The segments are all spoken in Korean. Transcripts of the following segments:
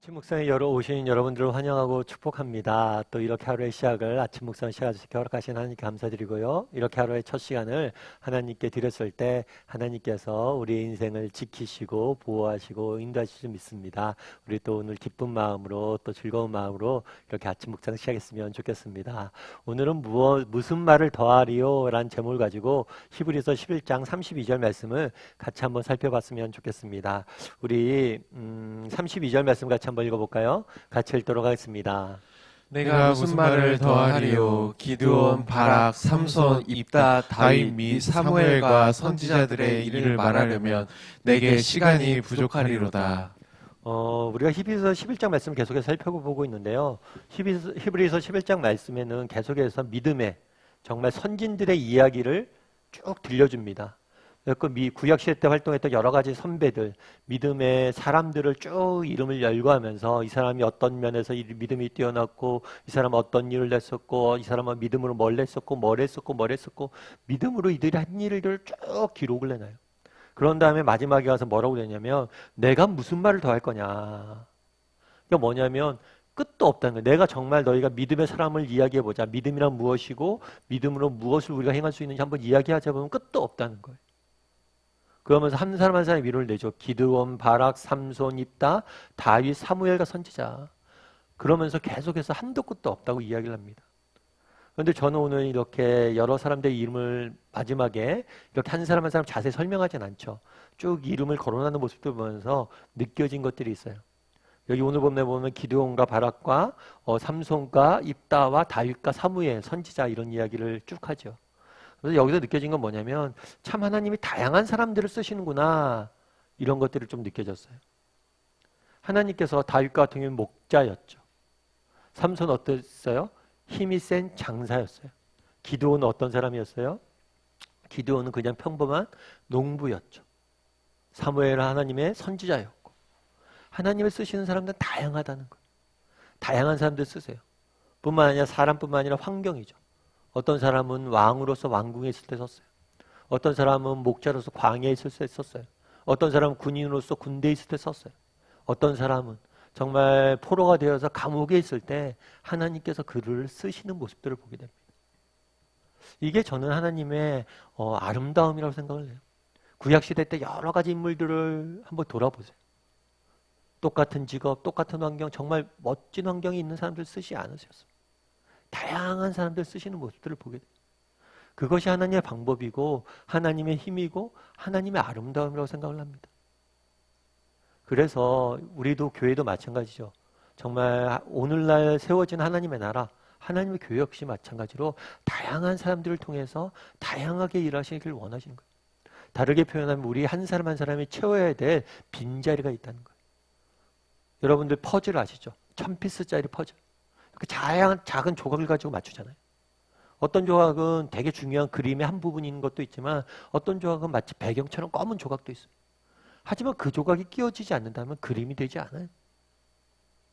아침 묵상에 오신 여러분들을 환영하고 축복합니다. 또 이렇게 하루의 시작을 아침 묵상 시작하시게 허락하신 하나님께 감사드리고요. 이렇게 하루의 첫 시간을 하나님께 드렸을 때 하나님께서 우리의 인생을 지키시고 보호하시고 인도하실 줄 믿습니다. 우리 또 오늘 기쁜 마음으로 또 즐거운 마음으로 이렇게 아침 묵상 시작했으면 좋겠습니다. 오늘은 무슨 말을 더하리요? 라는 제목을 가지고 히브리서 11장 32절 말씀을 같이 한번 살펴봤으면 좋겠습니다. 우리 32절 말씀 같이 한번 읽어볼까요? 같이 읽도록 하겠습니다. 내가 무슨 말을 더하리요? 기드온, 바락, 삼손, 입다, 다윗 및 사무엘과 선지자들의 일을 말하려면 내게 시간이 부족하리로다. 우리가 히브리서 11장 말씀을 계속해서 살펴보고 있는데요. 히브리서 11장 말씀에는 계속해서 믿음의 정말 선진들의 이야기를 쭉 들려줍니다. 그 구약시대 때 활동했던 여러 가지 선배들, 믿음의 사람들을 쭉 이름을 열거하면서 이 사람이 어떤 면에서 믿음이 뛰어났고, 이 사람은 어떤 일을 했었고, 이 사람은 믿음으로 뭘 했었고, 뭘 했었고, 믿음으로 이들이 한 일을 쭉 기록을 해놔요. 그런 다음에 마지막에 가서 뭐라고 그랬냐면, 내가 무슨 말을 더 할 거냐. 그러니까 뭐냐면, 끝도 없다는 거예요. 내가 정말 너희가 믿음의 사람을 이야기해보자. 믿음이란 무엇이고, 믿음으로 무엇을 우리가 행할 수 있는지 한번 이야기하자 보면 끝도 없다는 거예요. 그러면서 한 사람 한 사람의 위로를 내죠. 기드온, 바락, 삼손, 입다, 다윗, 사무엘과 선지자. 그러면서 계속해서 한도 끝도 없다고 이야기를 합니다. 그런데 저는 오늘 이렇게 여러 사람들의 이름을 마지막에 이렇게 한 사람 한 사람 자세히 설명하진 않죠. 쭉 이름을 거론하는 모습들 보면서 느껴진 것들이 있어요. 여기 오늘 보면 기드온과 바락과 삼손과 입다와 다윗과 사무엘, 선지자 이런 이야기를 쭉 하죠. 그래서 여기서 느껴진 건 뭐냐면 참 하나님이 다양한 사람들을 쓰시는구나 이런 것들을 좀 느껴졌어요. 하나님께서 다윗과 같은 경우는 목자였죠. 삼손 어땠어요? 힘이 센 장사였어요. 기드온은 어떤 사람이었어요? 기드온은 그냥 평범한 농부였죠. 사무엘은 하나님의 선지자였고 하나님을 쓰시는 사람들은 다양하다는 거예요. 다양한 사람들 쓰세요. 뿐만 아니라 사람뿐만 아니라 환경이죠. 어떤 사람은 왕으로서 왕궁에 있을 때 썼어요. 어떤 사람은 목자로서 광야에 있을 때 썼어요. 어떤 사람은 군인으로서 군대에 있을 때 썼어요. 어떤 사람은 정말 포로가 되어서 감옥에 있을 때 하나님께서 그를 쓰시는 모습들을 보게 됩니다. 이게 저는 하나님의 아름다움이라고 생각을 해요. 구약시대 때 여러 가지 인물들을 한번 돌아보세요. 똑같은 직업, 똑같은 환경, 정말 멋진 환경에 있는 사람들 쓰지 않으셨어요. 다양한 사람들 쓰시는 모습들을 보게 돼요. 그것이 하나님의 방법이고 하나님의 힘이고 하나님의 아름다움이라고 생각을 합니다. 그래서 우리도 교회도 마찬가지죠. 정말 오늘날 세워진 하나님의 나라, 하나님의 교회 역시 마찬가지로 다양한 사람들을 통해서 다양하게 일하시길 원하시는 거예요. 다르게 표현하면 우리 한 사람 한 사람이 채워야 될 빈자리가 있다는 거예요. 여러분들 퍼즐 아시죠? 1000피스짜리 퍼즐. 그 작은 조각을 가지고 맞추잖아요. 어떤 조각은 되게 중요한 그림의 한 부분인 것도 있지만 어떤 조각은 마치 배경처럼 검은 조각도 있어요. 하지만 그 조각이 끼워지지 않는다면 그림이 되지 않아요.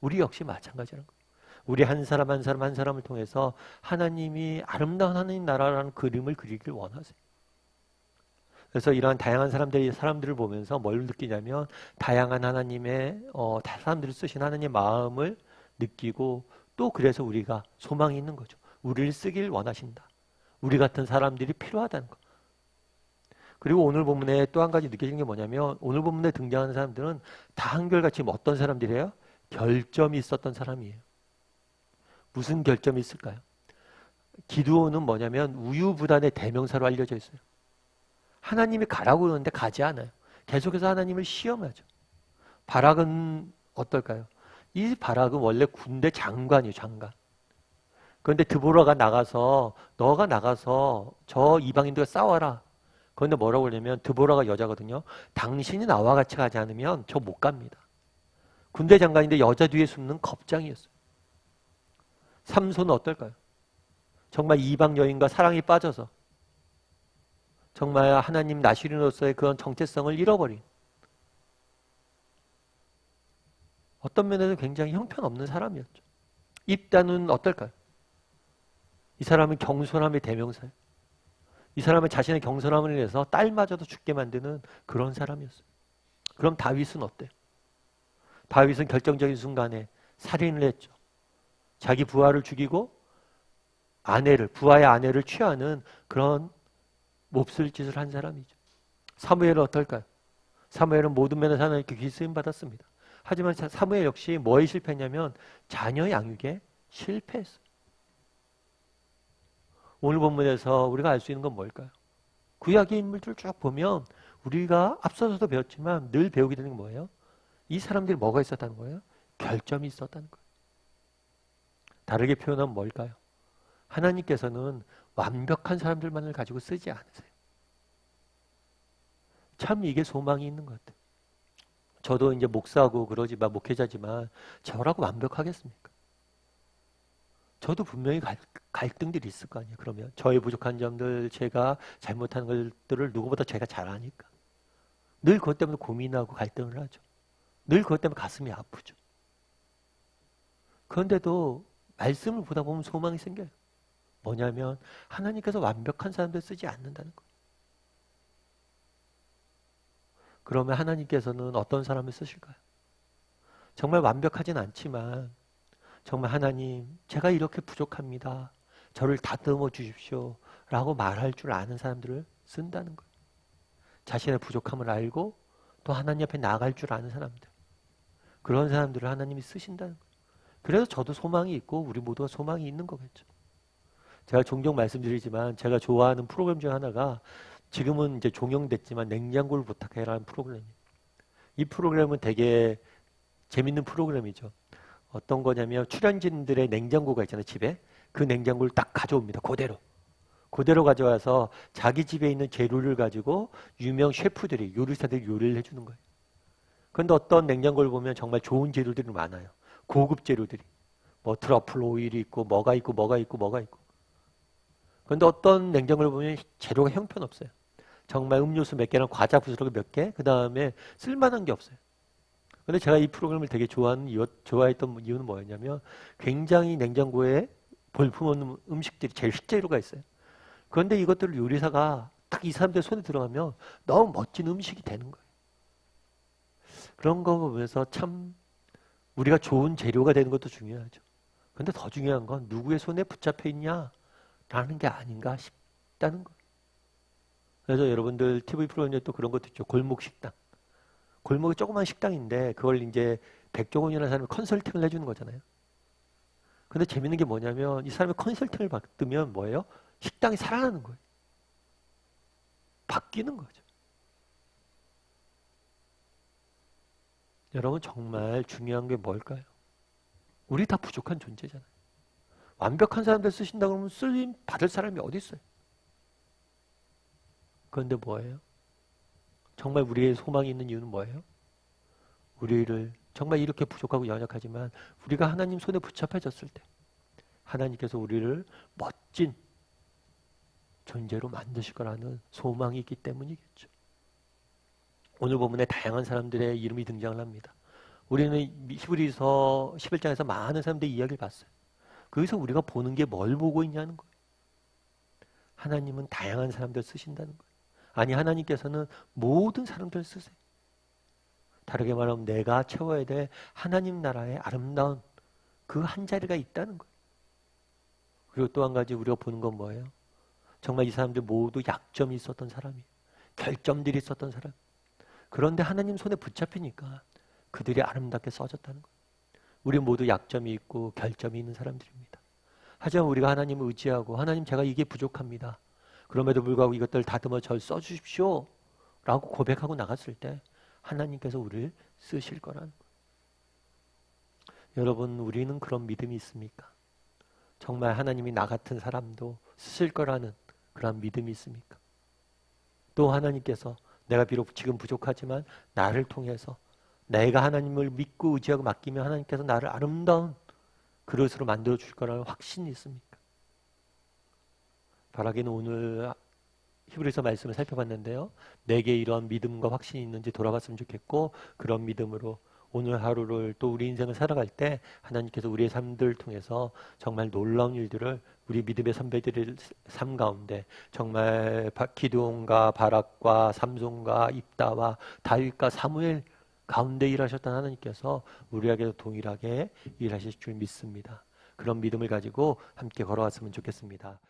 우리 역시 마찬가지라는 거예요. 우리 한 사람 한 사람 한 사람을 통해서 하나님이 아름다운 하나님 나라라는 그림을 그리길 원하세요. 그래서 이러한 다양한 사람들을 보면서 뭘 느끼냐면 다양한 하나님의 사람들을 쓰신 하나님의 마음을 느끼고 또 그래서 우리가 소망이 있는 거죠. 우리를 쓰길 원하신다. 우리 같은 사람들이 필요하다는 거. 그리고 오늘 본문에 또 한 가지 느껴지는 게 뭐냐면 오늘 본문에 등장하는 사람들은 다 한결같이 어떤 사람들이에요? 결점이 있었던 사람이에요. 무슨 결점이 있을까요? 기드온은 뭐냐면 우유부단의 대명사로 알려져 있어요. 하나님이 가라고 그러는데 가지 않아요. 계속해서 하나님을 시험하죠. 바락은 어떨까요? 이 바락은 원래 군대 장관이에요, 장관. 그런데 드보라가 나가서 너가 나가서 저 이방인들과 싸워라. 그런데 뭐라고 그러냐면 드보라가 여자거든요. 당신이 나와 같이 가지 않으면 저 못 갑니다. 군대 장관인데 여자 뒤에 숨는 겁장이었어요. 삼손은 어떨까요? 정말 이방 여인과 사랑에 빠져서 정말 하나님 나시린으로서의 그런 정체성을 잃어버린 어떤 면에서 굉장히 형편없는 사람이었죠. 입다는 어떨까요? 이 사람은 경솔함의 대명사예요. 이 사람은 자신의 경솔함을 위해서 딸마저도 죽게 만드는 그런 사람이었어요. 그럼 다윗은 어때요? 다윗은 결정적인 순간에 살인을 했죠. 자기 부하를 죽이고 부하의 아내를 취하는 그런 몹쓸 짓을 한 사람이죠. 사무엘은 어떨까요? 사무엘은 모든 면에서 하나님께 귀 쓰임 받았습니다. 하지만 사무엘 역시 뭐에 실패했냐면 자녀 양육에 실패했어요. 오늘 본문에서 우리가 알 수 있는 건 뭘까요? 구약의 인물들을 쭉 보면 우리가 앞서서도 배웠지만 늘 배우게 되는 게 뭐예요? 이 사람들이 뭐가 있었다는 거예요? 결점이 있었다는 거예요. 다르게 표현하면 뭘까요? 하나님께서는 완벽한 사람들만을 가지고 쓰지 않으세요. 참 이게 소망이 있는 것 같아요. 저도 이제 목사고 그러지만 목회자지만 저라고 완벽하겠습니까? 저도 분명히 갈등들이 있을 거 아니에요. 그러면 저의 부족한 점들, 제가 잘못한 것들을 누구보다 제가 잘 아니까 늘 그것 때문에 고민하고 갈등을 하죠. 늘 그것 때문에 가슴이 아프죠. 그런데도 말씀을 보다 보면 소망이 생겨요. 뭐냐면 하나님께서 완벽한 사람들 쓰지 않는다는 거예요. 그러면 하나님께서는 어떤 사람을 쓰실까요? 정말 완벽하진 않지만 정말 하나님, 제가 이렇게 부족합니다. 저를 다듬어 주십시오. 라고 말할 줄 아는 사람들을 쓴다는 거예요. 자신의 부족함을 알고 또 하나님 앞에 나아갈 줄 아는 사람들. 그런 사람들을 하나님이 쓰신다는 거예요. 그래서 저도 소망이 있고 우리 모두가 소망이 있는 거겠죠. 제가 종종 말씀드리지만 제가 좋아하는 프로그램 중 하나가 지금은 이제 종영됐지만 냉장고를 부탁해라는 프로그램이에요. 이 프로그램은 되게 재밌는 프로그램이죠. 어떤 거냐면 출연진들의 냉장고가 있잖아요, 집에. 그 냉장고를 딱 가져옵니다, 그대로. 그대로 가져와서 자기 집에 있는 재료를 가지고 유명 셰프들이, 요리사들이 요리를 해주는 거예요. 그런데 어떤 냉장고를 보면 정말 좋은 재료들이 많아요. 고급 재료들이. 뭐 트러플 오일이 있고 뭐가 있고 뭐가 있고 뭐가 있고. 그런데 어떤 냉장고를 보면 재료가 형편없어요. 정말 음료수 몇 개랑 과자 부스러기 몇 개, 그 다음에 쓸만한 게 없어요. 근데 제가 이 프로그램을 되게 좋아했던 이유는 뭐였냐면 굉장히 냉장고에 볼품없는 음식들이 제일 식재료가 있어요. 그런데 이것들을 요리사가 딱 이 사람들 손에 들어가면 너무 멋진 음식이 되는 거예요. 그런 거 보면서 참 우리가 좋은 재료가 되는 것도 중요하죠. 근데 더 중요한 건 누구의 손에 붙잡혀 있냐라는 게 아닌가 싶다는 거예요. 그래서 여러분들 TV 프로그램에 또 그런 것도 있죠. 골목 식당. 골목이 조그만 식당인데 그걸 이제 백종원이라는 사람이 컨설팅을 해주는 거잖아요. 근데 재밌는 게 뭐냐면 이 사람이 컨설팅을 받으면 뭐예요? 식당이 살아나는 거예요. 바뀌는 거죠. 여러분 정말 중요한 게 뭘까요? 우리 다 부족한 존재잖아요. 완벽한 사람들 쓰신다고 하면 쓰임 받을 사람이 어디 있어요? 그런데 뭐예요? 정말 우리의 소망이 있는 이유는 뭐예요? 우리를 정말 이렇게 부족하고 연약하지만 우리가 하나님 손에 붙잡혀졌을 때 하나님께서 우리를 멋진 존재로 만드실 거라는 소망이 있기 때문이겠죠. 오늘 본문에 다양한 사람들의 이름이 등장을 합니다. 우리는 히브리서 11장에서 많은 사람들의 이야기를 봤어요. 거기서 우리가 보는 게 뭘 보고 있냐는 거예요. 하나님은 다양한 사람들 쓰신다는 거예요. 아니 하나님께서는 모든 사람들을 쓰세요. 다르게 말하면 내가 채워야 될 하나님 나라의 아름다운 그 한 자리가 있다는 거예요. 그리고 또 한 가지 우리가 보는 건 뭐예요? 정말 이 사람들 모두 약점이 있었던 사람이에요. 결점들이 있었던 사람. 그런데 하나님 손에 붙잡히니까 그들이 아름답게 써졌다는 거예요. 우리 모두 약점이 있고 결점이 있는 사람들입니다. 하지만 우리가 하나님을 의지하고 하나님 제가 이게 부족합니다. 그럼에도 불구하고 이것들 다듬어 절 써주십시오 라고 고백하고 나갔을 때 하나님께서 우리를 쓰실 거라는 거예요. 여러분 우리는 그런 믿음이 있습니까? 정말 하나님이 나 같은 사람도 쓰실 거라는 그런 믿음이 있습니까? 또 하나님께서 내가 비록 지금 부족하지만 나를 통해서 내가 하나님을 믿고 의지하고 맡기면 하나님께서 나를 아름다운 그릇으로 만들어 줄 거라는 확신이 있습니까? 바라기는 오늘 히브리서 말씀을 살펴봤는데요. 내게 이러한 믿음과 확신이 있는지 돌아봤으면 좋겠고 그런 믿음으로 오늘 하루를 또 우리 인생을 살아갈 때 하나님께서 우리의 삶들을 통해서 정말 놀라운 일들을 우리 믿음의 선배들의 삶 가운데 정말 기드온과 바락과 삼손과 입다와 다윗과 사무엘 가운데 일하셨던 하나님께서 우리에게도 동일하게 일하실 줄 믿습니다. 그런 믿음을 가지고 함께 걸어왔으면 좋겠습니다.